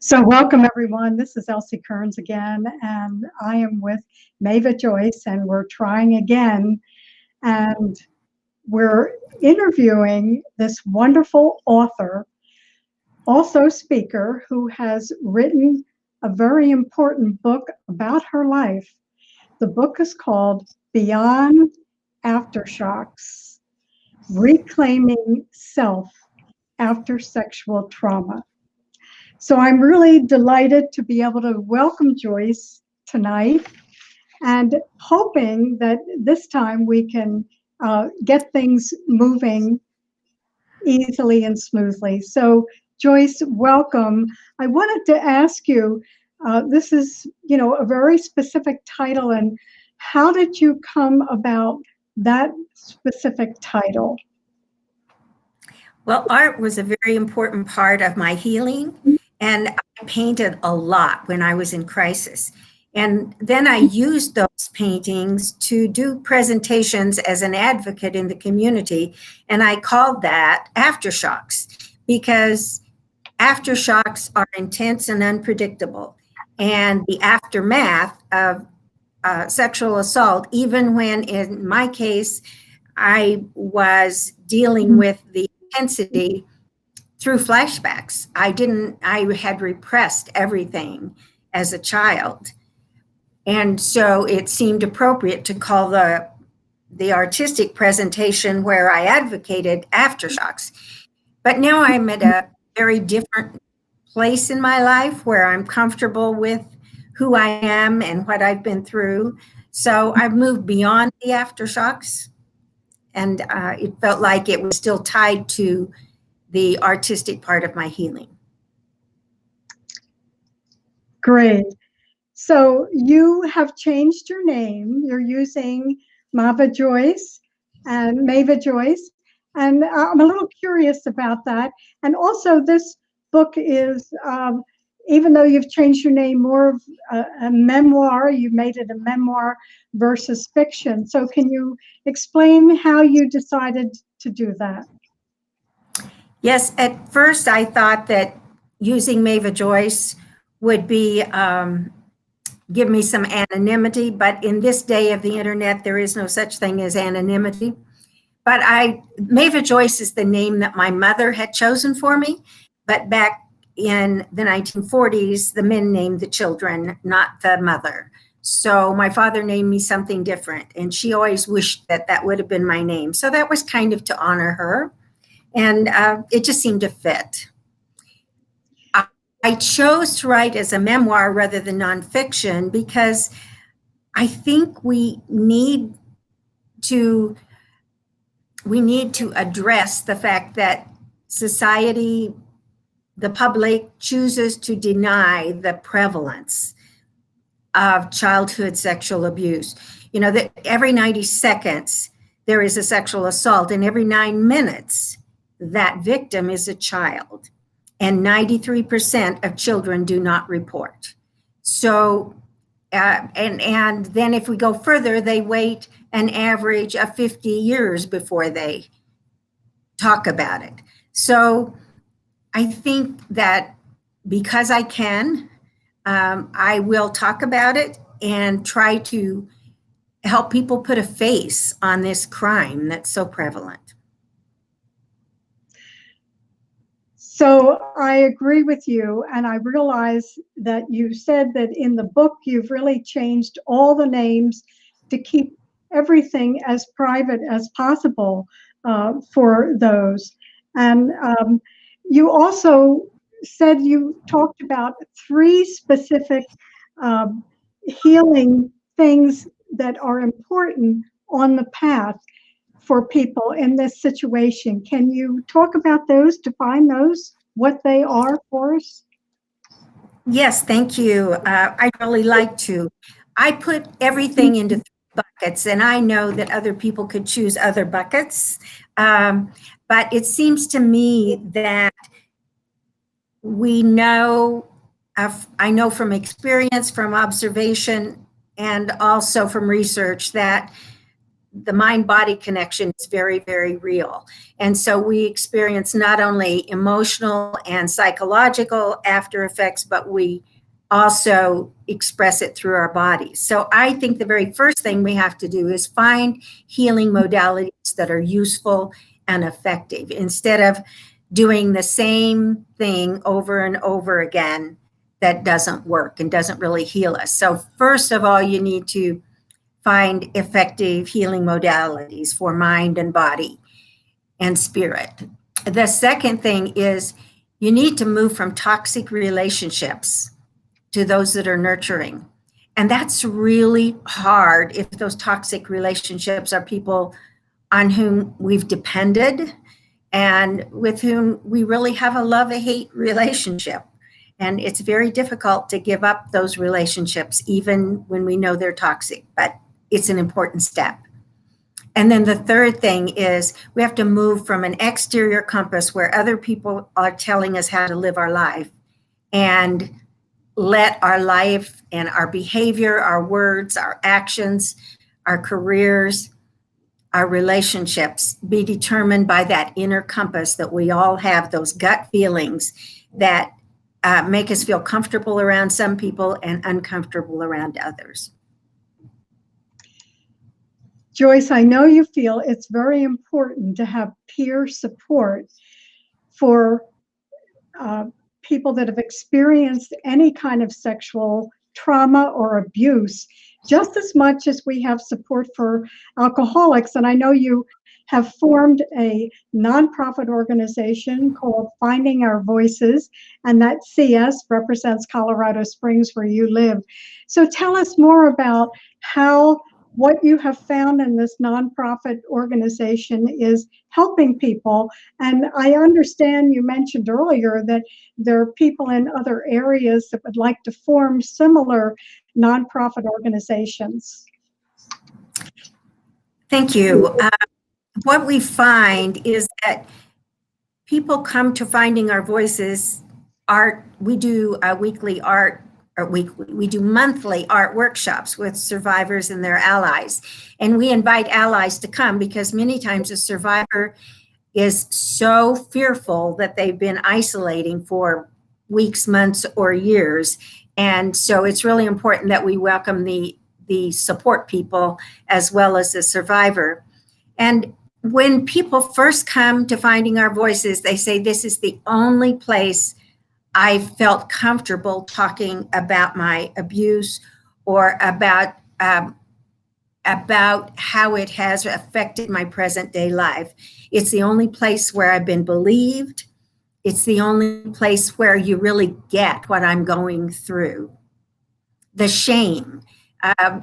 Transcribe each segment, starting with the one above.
So welcome everyone. This is Else Kerns again, and I am with MavaJoyce, and we're trying again, and we're interviewing this wonderful author, also speaker, who has written a very important book about her life. The book is called Beyond Aftershocks: Reclaiming Self After Sexual Trauma. So I'm really delighted to be able to welcome Joyce tonight, and hoping that this time we can get things moving easily and smoothly. So Joyce, welcome. I wanted to ask you, this is, a very specific title, and how did you come about that specific title? Well, art was a very important part of my healing, and I painted a lot when I was in crisis. And then I used those paintings to do presentations as an advocate in the community, and I called that Aftershocks because aftershocks are intense and unpredictable. And the aftermath of sexual assault, even when in my case, I was dealing with the intensity through flashbacks. I had repressed everything as a child. And so it seemed appropriate to call the artistic presentation where I advocated aftershocks. But now I'm at a very different place in my life where I'm comfortable with who I am and what I've been through. So I've moved beyond the aftershocks, and it felt like it was still tied to the artistic part of my healing. Great. So you have changed your name. You're using MavaJoyce and MavaJoyce. And I'm a little curious about that. And also this book is, even though you've changed your name, more of a memoir. You made it a memoir versus fiction. So can you explain how you decided to do that? Yes, at first I thought that using MavaJoyce would be give me some anonymity, but in this day of the internet, there is no such thing as anonymity. But MavaJoyce is the name that my mother had chosen for me, but back in the 1940s, the men named the children, not the mother. So my father named me something different, and she always wished that that would have been my name. So that was kind of to honor her, and it just seemed to fit. I chose to write as a memoir rather than nonfiction because I think we need to address the fact that society, the public, chooses to deny the prevalence of childhood sexual abuse. You know, that every 90 seconds there is a sexual assault, and every 9 minutes that victim is a child. And 93% of children do not report. So, and then if we go further, they wait an average of 50 years before they talk about it. So I think that because I can, I will talk about it and try to help people put a face on this crime that's so prevalent. So I agree with you, and I realize that you said that in the book you've really changed all the names to keep everything as private as possible for those. And you also said you talked about 3 specific healing things that are important on the path for people in this situation. Can you talk about those, define those, what they are for us? Yes, thank you. I'd really like to. I put everything into 3 buckets, and I know that other people could choose other buckets. But it seems to me that we know, I know from experience, from observation, and also from research that the mind-body connection is very, very real. And so we experience not only emotional and psychological after effects, but we also express it through our bodies. So I think the very first thing we have to do is find healing modalities that are useful and effective instead of doing the same thing over and over again that doesn't work and doesn't really heal us. So first of all, you need to find effective healing modalities for mind and body and spirit. The second thing is you need to move from toxic relationships to those that are nurturing. And that's really hard if those toxic relationships are people on whom we've depended and with whom we really have a love-hate relationship. And it's very difficult to give up those relationships, even when we know they're toxic, but it's an important step. And then the third thing is we have to move from an exterior compass where other people are telling us how to live our life and let our life and our behavior, our words, our actions, our careers, our relationships be determined by that inner compass that we all have, those gut feelings that make us feel comfortable around some people and uncomfortable around others. Joyce, I know you feel it's very important to have peer support for people that have experienced any kind of sexual trauma or abuse, just as much as we have support for alcoholics. And I know you have formed a nonprofit organization called Finding Our Voices, and that CS represents Colorado Springs, where you live. So tell us more about how what you have found in this nonprofit organization is helping people. And I understand you mentioned earlier that there are people in other areas that would like to form similar nonprofit organizations. Thank you. What we find is that people come to Finding Our Voices art. We do weekly art, or we do monthly art workshops with survivors and their allies. And we invite allies to come because many times a survivor is so fearful that they've been isolating for weeks, months, or years. And so it's really important that we welcome the support people as well as the survivor. And when people first come to Finding Our Voices, they say, this is the only place I felt comfortable talking about my abuse or about how it has affected my present day life. It's the only place where I've been believed. It's the only place where you really get what I'm going through. The shame. I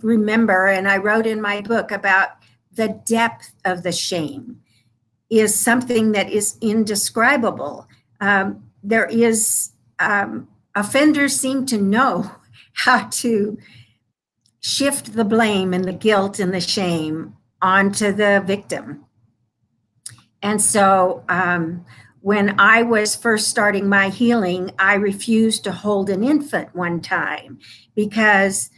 remember, and I wrote in my book about the depth of the shame is something that is indescribable. Offenders seem to know how to shift the blame and the guilt and the shame onto the victim. And so when I was first starting my healing, I refused to hold an infant one time because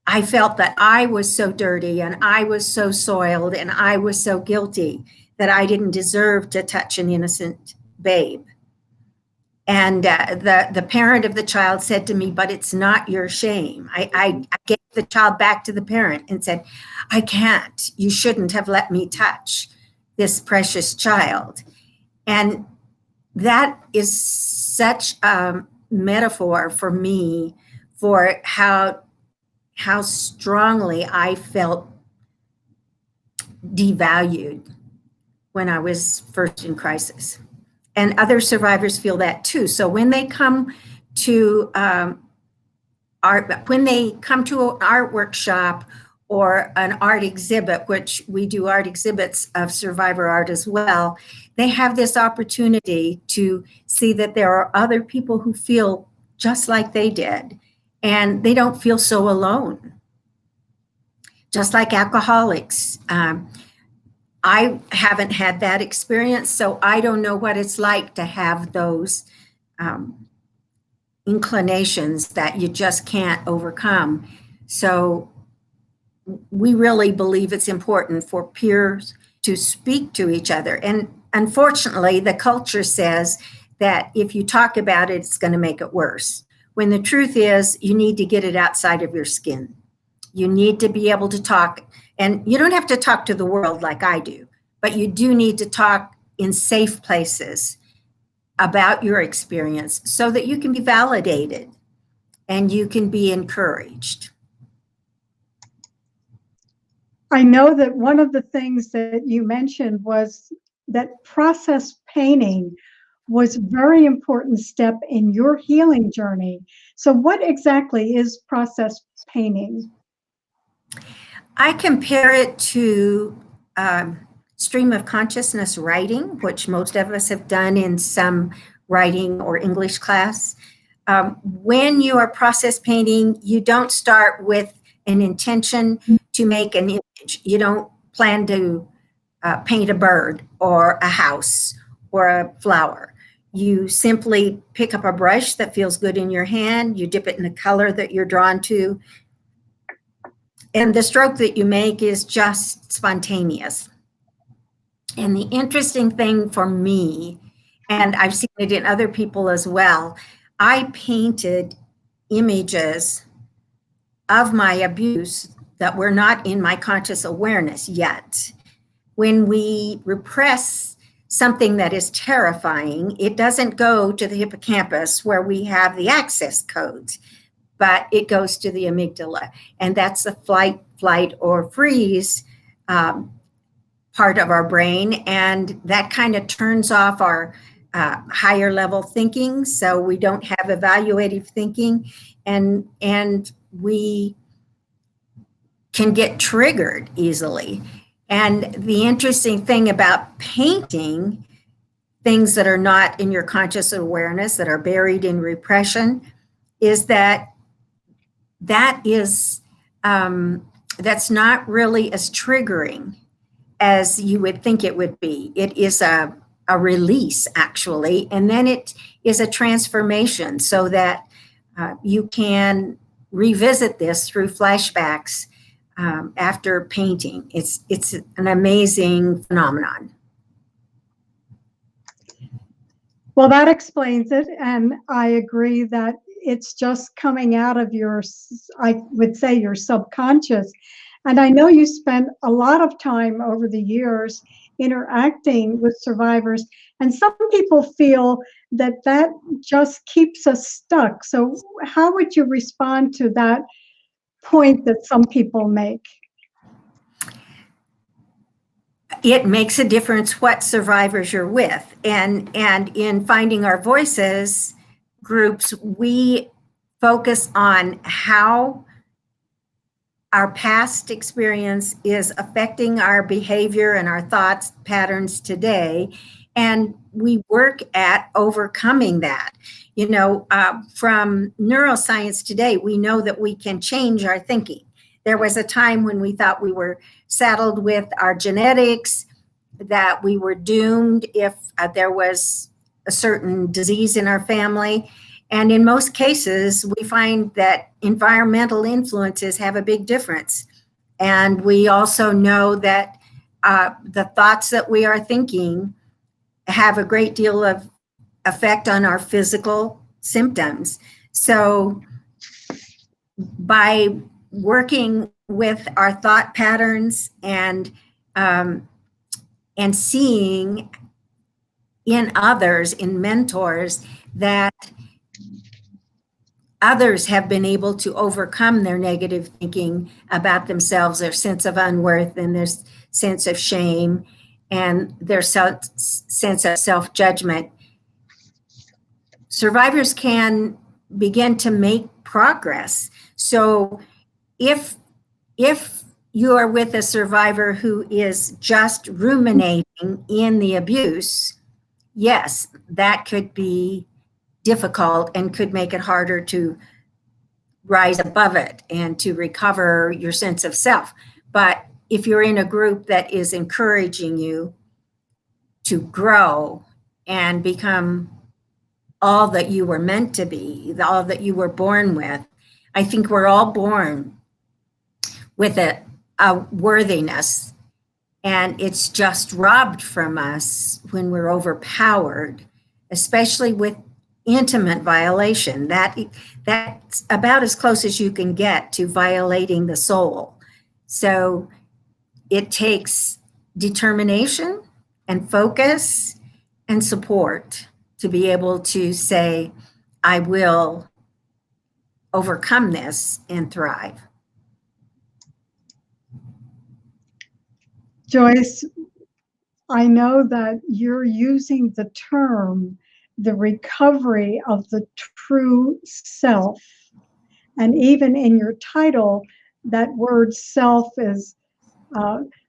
I felt that I was so dirty and I was so soiled and I was so guilty that I didn't deserve to touch an innocent babe. And the parent of the child said to me, but it's not your shame. I gave the child back to the parent and said, I can't. You shouldn't have let me touch this precious child. And that is such a metaphor for me for how strongly I felt devalued when I was first in crisis. And other survivors feel that too. So when they come to an art workshop or an art exhibit, which we do art exhibits of survivor art as well, they have this opportunity to see that there are other people who feel just like they did, and they don't feel so alone. Just like alcoholics. I haven't had that experience, so I don't know what it's like to have those inclinations that you just can't overcome. So we really believe it's important for peers to speak to each other. And unfortunately, the culture says that if you talk about it, it's going to make it worse. When the truth is, you need to get it outside of your skin. You need to be able to talk, and you don't have to talk to the world like I do, but you do need to talk in safe places about your experience so that you can be validated and you can be encouraged. I know that one of the things that you mentioned was that process painting was a very important step in your healing journey. So what exactly is process painting? I compare it to stream of consciousness writing, which most of us have done in some writing or English class. When you are process painting, you don't start with an intention to make an image. You don't plan to paint a bird or a house or a flower. You simply pick up a brush that feels good in your hand, you dip it in a color that you're drawn to, and the stroke that you make is just spontaneous. And the interesting thing for me, and I've seen it in other people as well, I painted images of my abuse that were not in my conscious awareness yet. When we repress something that is terrifying, it doesn't go to the hippocampus where we have the access codes, but it goes to the amygdala. And that's the flight, or freeze part of our brain. And that kind of turns off our higher level thinking. So we don't have evaluative thinking, and we can get triggered easily. And the interesting thing about painting things that are not in your conscious awareness, that are buried in repression, is that is that's not really as triggering as you would think it would be. It is a release, actually, and then it is a transformation so that you can revisit this through flashbacks after painting. It's an amazing phenomenon. Well, that explains it. And I agree that it's just coming out of your, I would say, your subconscious. And I know you spent a lot of time over the years interacting with survivors. And some people feel that that just keeps us stuck. So how would you respond to that point that some people make? It makes a difference what survivors you're with. And in Finding Our Voices groups, we focus on how our past experience is affecting our behavior and our thoughts patterns today. And we work at overcoming that. You know, from neuroscience today, we know that we can change our thinking. There was a time when we thought we were saddled with our genetics, that we were doomed if there was a certain disease in our family. And in most cases, we find that environmental influences have a big difference. And we also know that the thoughts that we are thinking have a great deal of effect on our physical symptoms. So by working with our thought patterns and seeing in others, in mentors, that others have been able to overcome their negative thinking about themselves, their sense of unworth and their sense of shame and their sense of self-judgment, survivors can begin to make progress. So if you are with a survivor who is just ruminating in the abuse, yes, that could be difficult and could make it harder to rise above it and to recover your sense of self. But if you're in a group that is encouraging you to grow and become all that you were meant to be, all that you were born with, I think we're all born with a worthiness, and it's just robbed from us when we're overpowered, especially with intimate violation. That's about as close as you can get to violating the soul. So it takes determination and focus and support to be able to say, I will overcome this and thrive. Joyce, I know that you're using the term the recovery of the true self. And even in your title, that word self is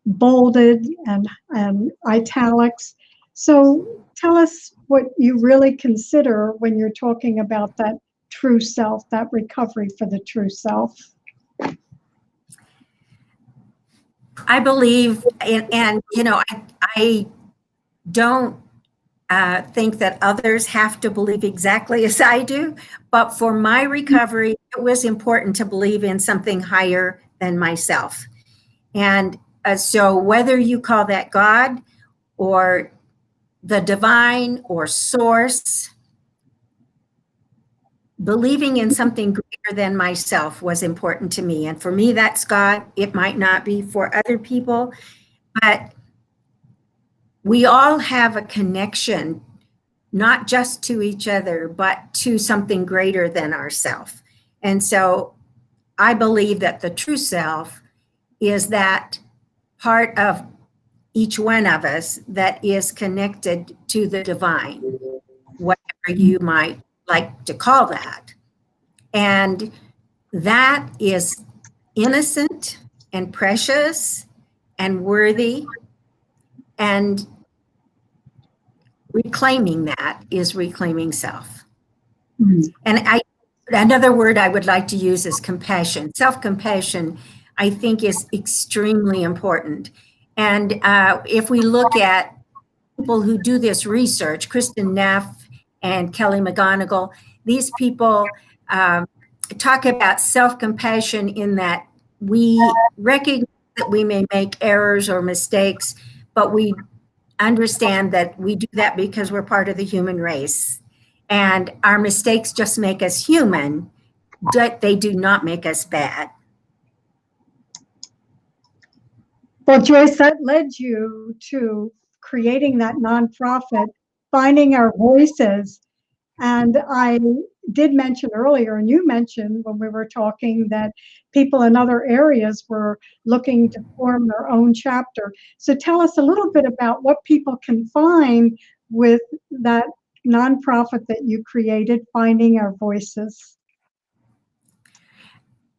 bolded and italics. So tell us what you really consider when you're talking about that true self, that recovery for the true self. I believe, and you know, I don't think that others have to believe exactly as I do, but for my recovery, it was important to believe in something higher than myself. And so whether you call that God or the divine or source, believing in something greater than myself was important to me. And for me, that's God. It might not be for other people, but we all have a connection, not just to each other, but to something greater than ourself. And so I believe that the true self is that part of each one of us that is connected to the divine, whatever you might like to call that. And that is innocent and precious and worthy, and reclaiming that is reclaiming self. And another word I would like to use is compassion. Self-compassion, I think, is extremely important. And if we look at people who do this research, Kristen Neff and Kelly McGonigal, these people talk about self-compassion in that we recognize that we may make errors or mistakes, but we understand that we do that because we're part of the human race. And our mistakes just make us human, but they do not make us bad. Well, Joyce, that led you to creating that nonprofit, Finding Our Voices. And I did mention earlier, and you mentioned when we were talking, that people in other areas were looking to form their own chapter. So tell us a little bit about what people can find with that nonprofit that you created, Finding Our Voices.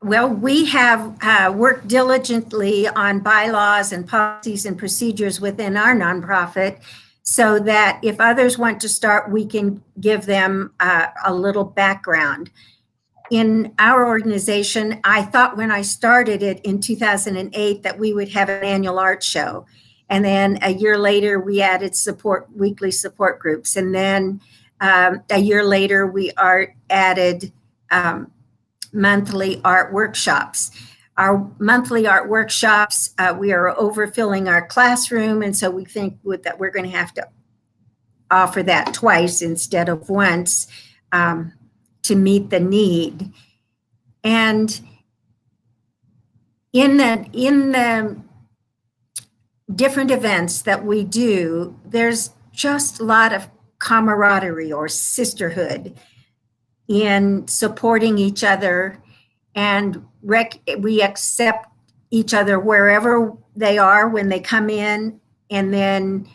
Well, we have worked diligently on bylaws and policies and procedures within our nonprofit, so that if others want to start, we can give them a little background. In our organization, I thought when I started it in 2008 that we would have an annual art show. And then a year later, we added weekly support groups. And then a year later, we added monthly art workshops. Our monthly art workshops, we are overfilling our classroom, and so we think that we're going to have to offer that twice instead of once to meet the need. And in the different events that we do, there's just a lot of camaraderie or sisterhood in supporting each other, and we accept each other wherever they are when they come in, and then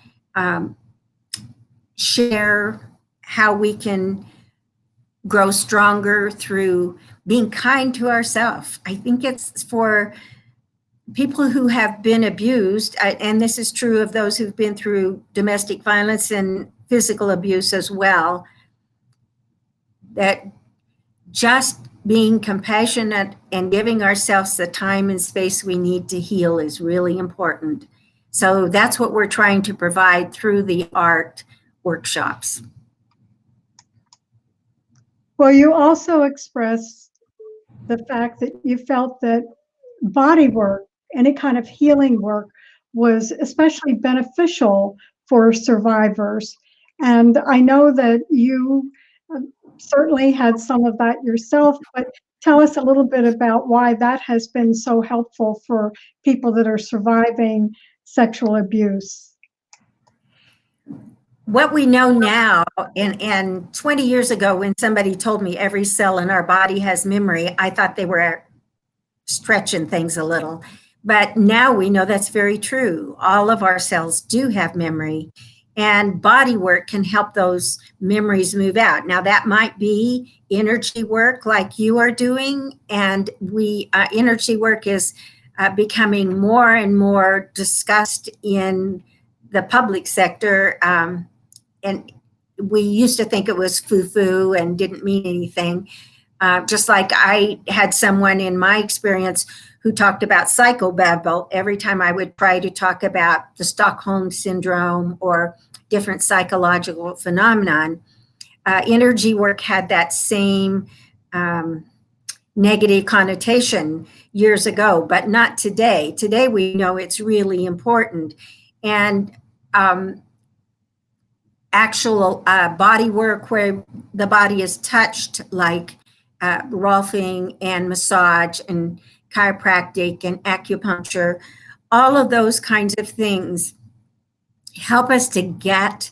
share how we can grow stronger through being kind to ourselves. I think it's for people who have been abused, and this is true of those who've been through domestic violence and physical abuse as well, that just being compassionate and giving ourselves the time and space we need to heal is really important. So that's what we're trying to provide through the art workshops. Well, you also expressed the fact that you felt that body work any kind of healing work was especially beneficial for survivors. And I know that you certainly had some of that yourself, but tell us a little bit about why that has been so helpful for people that are surviving sexual abuse. What we know now, and 20 years ago, when somebody told me every cell in our body has memory, I thought they were stretching things a little. But now we know that's very true. All of our cells do have memory, and body work can help those memories move out. Now, that might be energy work like you are doing, and energy work is becoming more and more discussed in the public sector. And we used to think it was foo-foo and didn't mean anything. Just like I had someone in my experience who talked about psychobabble every time I would try to talk about the Stockholm syndrome or different psychological phenomenon. Energy work had that same negative connotation years ago, but not today. Today we know it's really important. And actual body work where the body is touched, like rolfing and massage and chiropractic and acupuncture, all of those kinds of things help us to get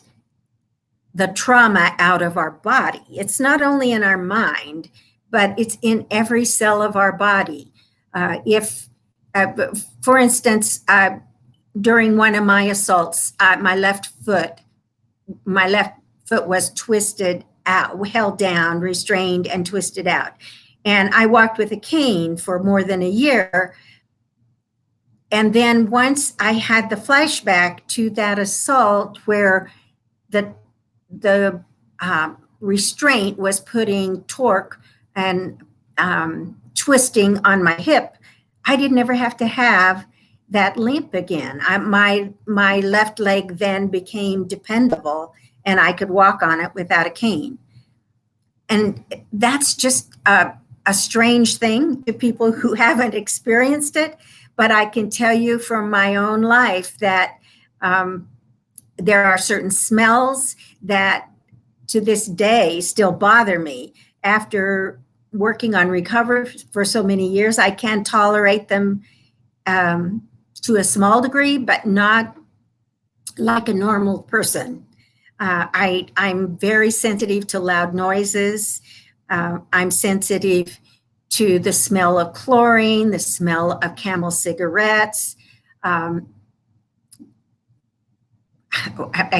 the trauma out of our body. It's not only in our mind, but it's in every cell of our body. For instance, during one of my assaults, my left foot was twisted out, held down, restrained, and twisted out. And I walked with a cane for more than a year. And then once I had the flashback to that assault where the restraint was putting torque and twisting on my hip, I didn't ever have to have that limp again. My left leg then became dependable, and I could walk on it without a cane. And that's just a strange thing to people who haven't experienced it. But I can tell you from my own life that there are certain smells that to this day still bother me. After working on recovery for so many years, I can tolerate them to a small degree, but not like a normal person. I'm very sensitive to loud noises. I'm sensitive to the smell of chlorine, the smell of Camel cigarettes. I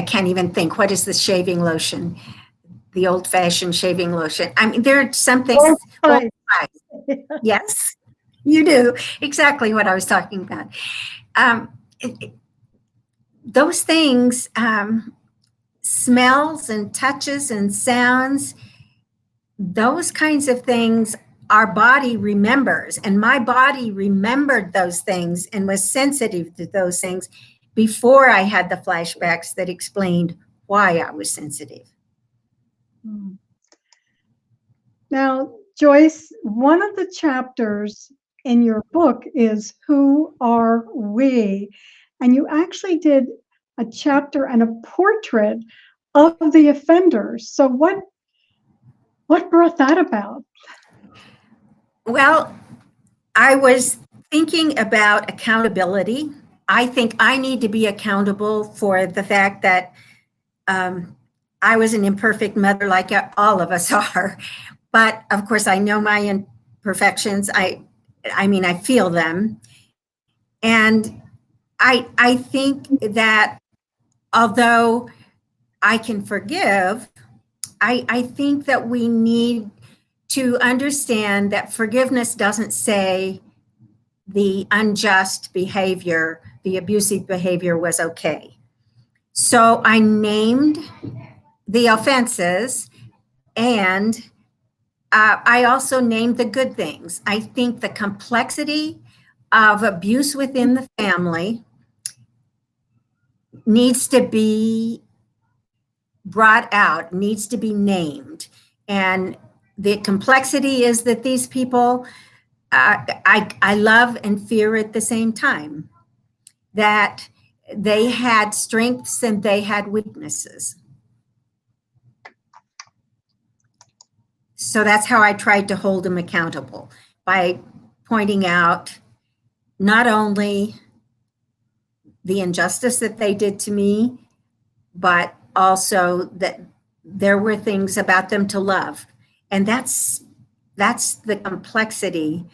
can't even think, what is the shaving lotion? The old-fashioned shaving lotion. I mean, there are some things. Old Spice. Yes, you do. Exactly what I was talking about. Those things, smells and touches and sounds, those kinds of things, our body remembers. And my body remembered those things and was sensitive to those things before I had the flashbacks that explained why I was sensitive. Now, Joyce, one of the chapters in your book is Who Are We? And you actually did a chapter and a portrait of the offenders. So what brought that about? Well, I was thinking about accountability. I think I need to be accountable for the fact that I was an imperfect mother, like all of us are. But of course, I know my imperfections. I mean, I feel them. And I think that although I can forgive, I think that we need to understand that forgiveness doesn't say the unjust behavior, the abusive behavior was okay. So I named the offenses, and I also named the good things. I think the complexity of abuse within the family needs to be brought out, needs to be named. And the complexity is that these people I love and fear at the same time that they had strengths and they had weaknesses. So that's how I tried to hold them accountable, by pointing out not only the injustice that they did to me, but also that there were things about them to love. And that's the complexity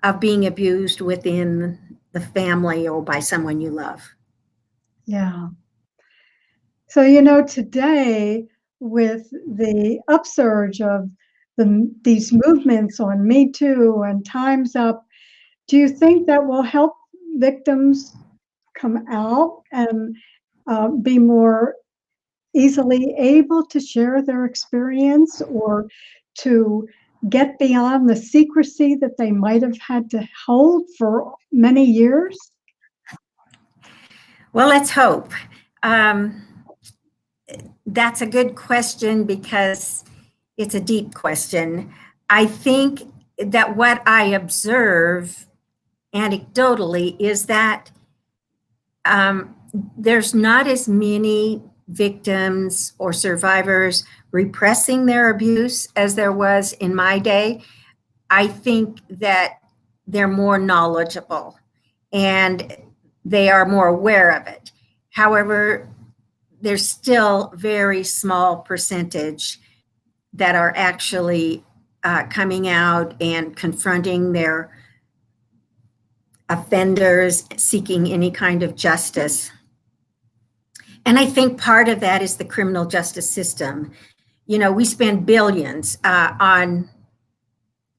of being abused within the family or by someone you love. Yeah. So, today with the upsurge of these movements on Me Too and Time's Up, do you think that will help victims come out and be more easily able to share their experience, or to get beyond the secrecy that they might have had to hold for many years? Well, let's hope. That's a good question because it's a deep question. I think that what I observe anecdotally is that there's not as many victims or survivors repressing their abuse as there was in my day. I think that they're more knowledgeable and they are more aware of it. However, there's still very small percentage that are actually coming out and confronting their offenders, seeking any kind of justice. And I think part of that is the criminal justice system. We spend billions on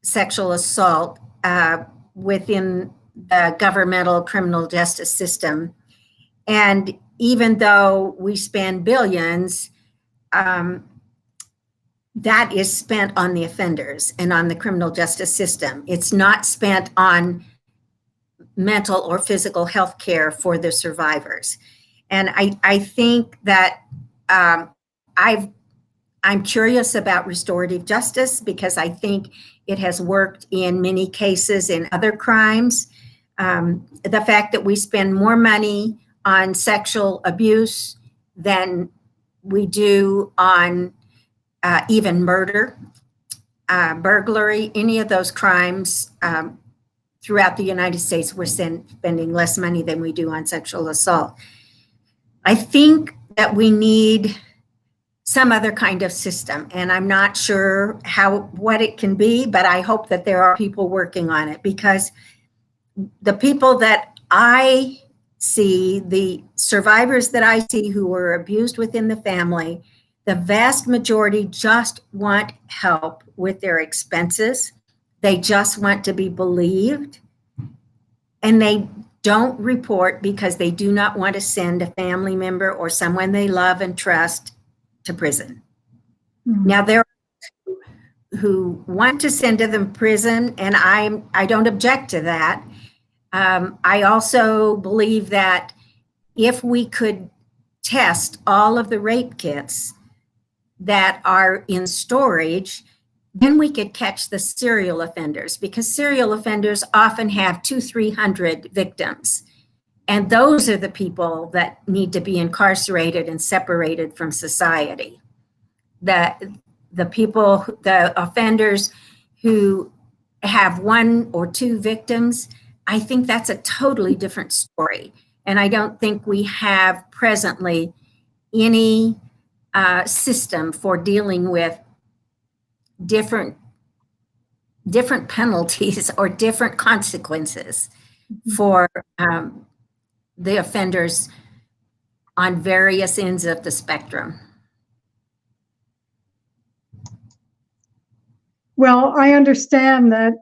sexual assault within the governmental criminal justice system. And even though we spend billions, that is spent on the offenders and on the criminal justice system. It's not spent on mental or physical health care for the survivors. And I think that I'm curious about restorative justice because I think it has worked in many cases in other crimes. The fact that we spend more money on sexual abuse than we do on even murder, burglary, any of those crimes throughout the United States, we're spending less money than we do on sexual assault. I think that we need some other kind of system, and I'm not sure what it can be, but I hope that there are people working on it, because the people that I see, the survivors that I see who were abused within the family, the vast majority just want help with their expenses. They just want to be believed, and they don't report because they do not want to send a family member or someone they love and trust to prison. Mm-hmm. Now, there are who want to send to them prison, and I don't object to that. I also believe that if we could test all of the rape kits that are in storage, then we could catch the serial offenders, because serial offenders often have 200-300 victims. And those are the people that need to be incarcerated and separated from society. The people, the offenders who have 1 or 2 victims, I think that's a totally different story. And I don't think we have presently any system for dealing with different penalties or different consequences for the offenders on various ends of the spectrum. Well, I understand that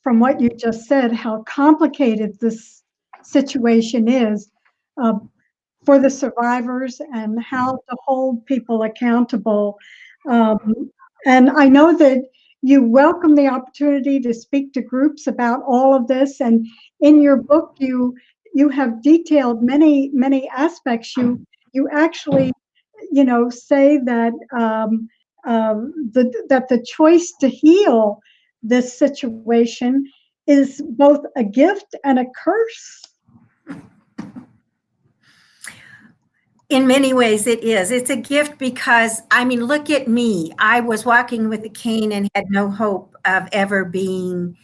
from what you just said, how complicated this situation is for the survivors and how to hold people accountable. And I know that you welcome the opportunity to speak to groups about all of this. And in your book, you have detailed many aspects. You actually, say that that the choice to heal this situation is both a gift and a curse. In many ways, it is. It's a gift because, I mean, look at me. I was walking with a cane and had no hope of ever being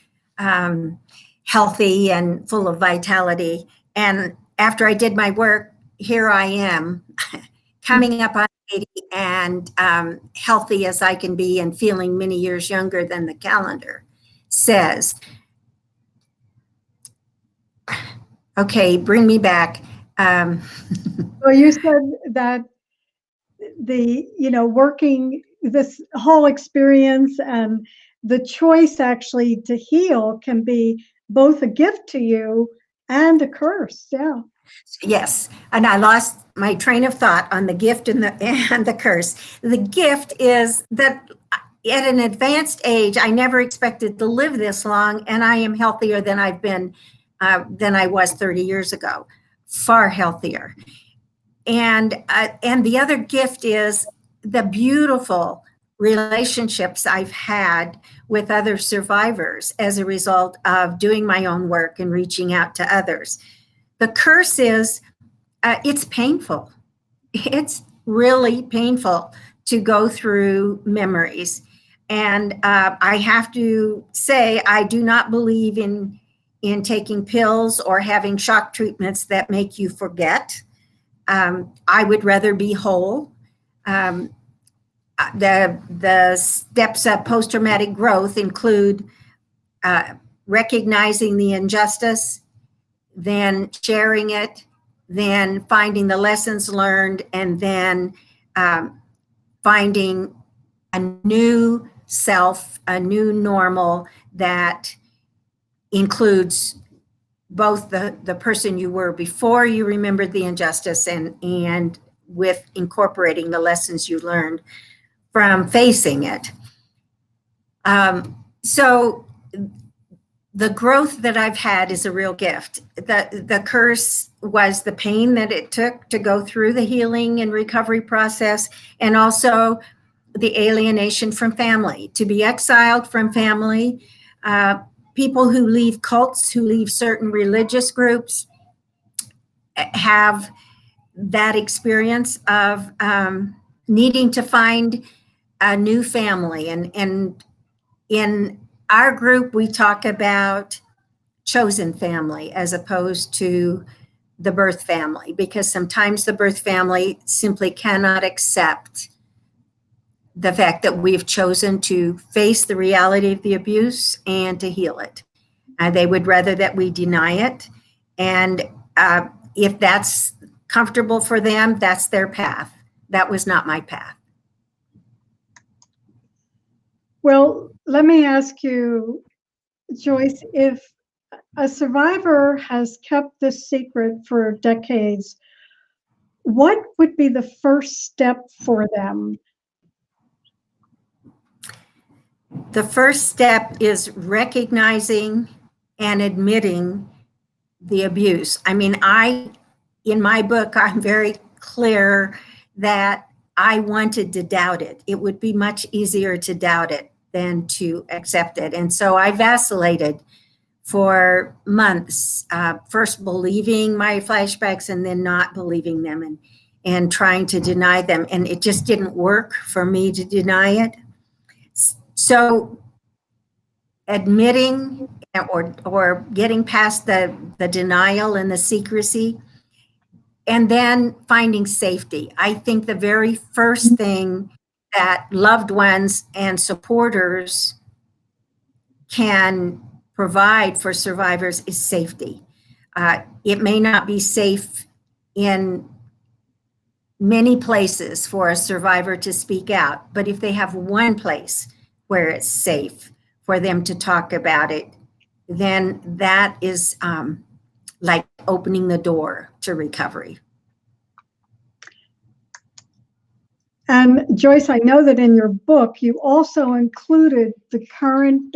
healthy and full of vitality. And after I did my work, here I am, coming up on 80 and healthy as I can be and feeling many years younger than the calendar says. Okay, bring me back. Well, you said that working this whole experience and the choice actually to heal can be both a gift to you and a curse. Yeah. Yes, and I lost my train of thought on the gift and the curse. The gift is that at an advanced age, I never expected to live this long, and I am healthier than I've been than I was 30 years ago, far healthier. And the other gift is the beautiful relationships I've had with other survivors as a result of doing my own work and reaching out to others. The curse is it's painful. It's really painful to go through memories. And I have to say, I do not believe in taking pills or having shock treatments that make you forget. I would rather be whole. The steps of post-traumatic growth include recognizing the injustice, then sharing it, then finding the lessons learned, and then finding a new self, a new normal that includes both the person you were before you remembered the injustice and with incorporating the lessons you learned from facing it. So the growth that I've had is a real gift. The curse was the pain that it took to go through the healing and recovery process, and also the alienation from family, to be exiled from family. People who leave cults, who leave certain religious groups, have that experience of needing to find a new family. And in our group, we talk about chosen family as opposed to the birth family, because sometimes the birth family simply cannot accept the fact that we've chosen to face the reality of the abuse and to heal it. They would rather that we deny it. And if that's comfortable for them, that's their path. That was not my path. Well, let me ask you, Joyce, if a survivor has kept this secret for decades, what would be the first step for them? The first step is recognizing and admitting the abuse. I mean, in my book, I'm very clear that I wanted to doubt it. It would be much easier to doubt it than to accept it. And so I vacillated for months, first believing my flashbacks and then not believing them and trying to deny them. And it just didn't work for me to deny it. So admitting or getting past the denial and the secrecy, and then finding safety. I think the very first thing that loved ones and supporters can provide for survivors is safety. It may not be safe in many places for a survivor to speak out, but if they have one place where it's safe for them to talk about it, then that is like opening the door to recovery. And Joyce, I know that in your book, you also included the current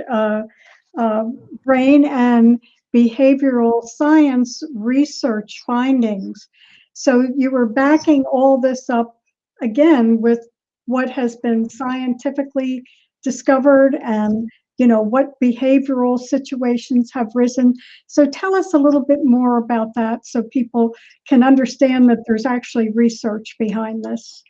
brain and behavioral science research findings. So you were backing all this up again with what has been scientifically discovered and what behavioral situations have risen. So tell us a little bit more about that so people can understand that there's actually research behind this.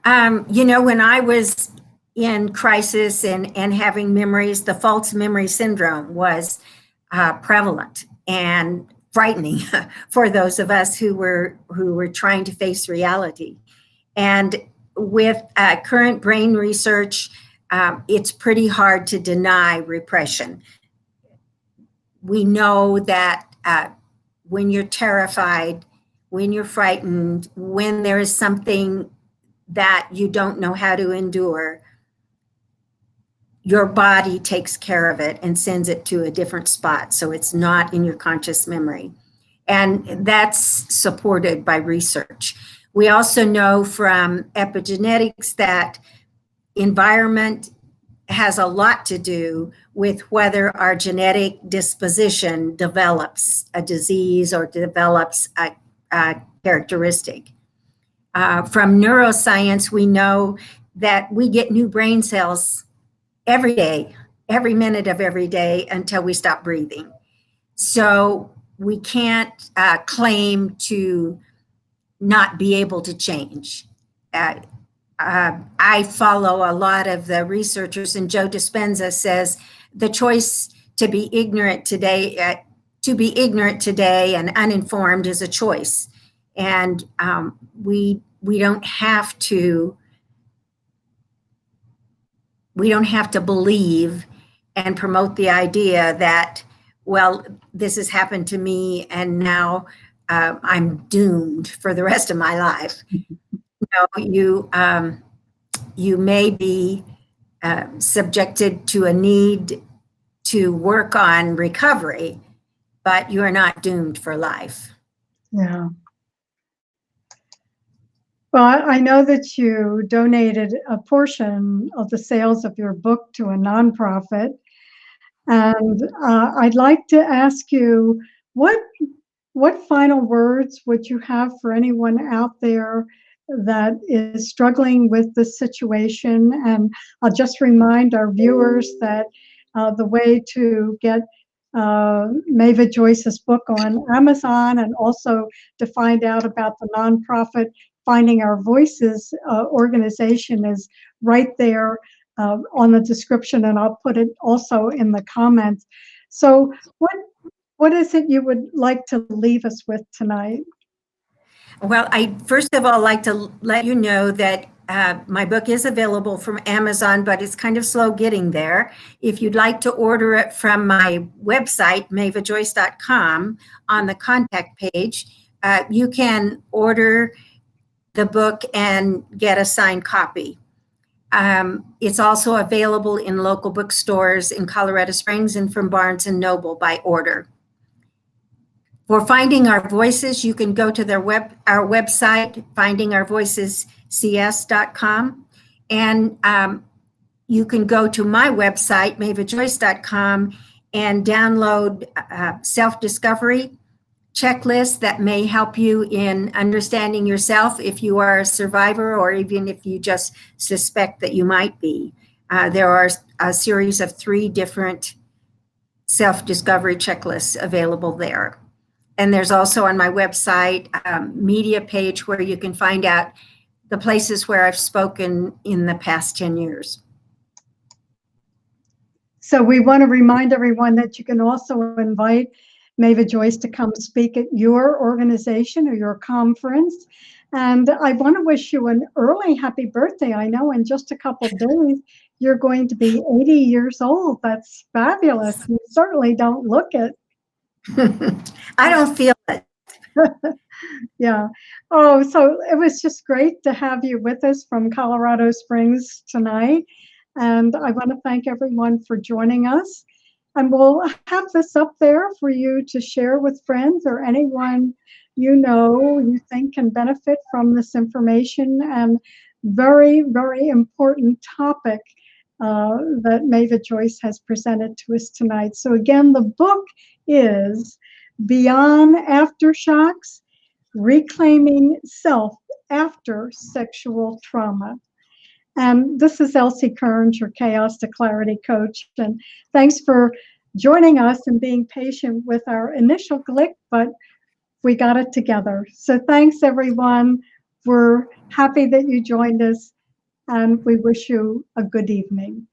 When I was in crisis and having memories, the false memory syndrome was prevalent and frightening for those of us who were trying to face reality. And with current brain research, it's pretty hard to deny repression. We know that when you're terrified, when you're frightened, when there is something that you don't know how to endure, your body takes care of it and sends it to a different spot. So it's not in your conscious memory. And that's supported by research. We also know from epigenetics that environment has a lot to do with whether our genetic disposition develops a disease or develops a characteristic. From neuroscience, we know that we get new brain cells every day, every minute of every day until we stop breathing. So we can't claim to not be able to change. I follow a lot of the researchers, and Joe Dispenza says the choice to be ignorant today, and uninformed is a choice, and we don't have to believe and promote the idea that, well, this has happened to me and now I'm doomed for the rest of my life. You may be subjected to a need to work on recovery, but you are not doomed for life. Yeah. Well, I know that you donated a portion of the sales of your book to a nonprofit. And I'd like to ask you, what final words would you have for anyone out there that is struggling with this situation? And I'll just remind our viewers that the way to get MavaJoyce's book on Amazon, and also to find out about the nonprofit Finding Our Voices organization, is right there on the description, and I'll put it also in the comments. So what is it you would like to leave us with tonight? Well, I first of all like to let you know that my book is available from Amazon, but it's kind of slow getting there. If you'd like to order it from my website, MavaJoyce.com, on the contact page, you can order the book and get a signed copy. It's also available in local bookstores in Colorado Springs and from Barnes & Noble by order. For Finding Our Voices, you can go to our website, findingourvoicescs.com, and you can go to my website, MavaJoyce.com, and download self-discovery checklists that may help you in understanding yourself if you are a survivor, or even if you just suspect that you might be. There are a series of 3 different self-discovery checklists available there. And there's also on my website media page where you can find out the places where I've spoken in the past 10 years. So we want to remind everyone that you can also invite MavaJoyce to come speak at your organization or your conference. And I want to wish you an early happy birthday. I know in just a couple of days, you're going to be 80 years old. That's fabulous. You certainly don't look it. I don't feel it. Yeah. Oh, so it was just great to have you with us from Colorado Springs tonight. And I want to thank everyone for joining us. And we'll have this up there for you to share with friends or anyone you think can benefit from this information, and very, very important topic that MavaJoyce has presented to us tonight. So again, the book is Beyond Aftershocks, Reclaiming Self After Sexual Trauma. And this is Else Kerns, your Chaos to Clarity coach. And thanks for joining us and being patient with our initial glitch, but we got it together. So thanks, everyone. We're happy that you joined us, and we wish you a good evening.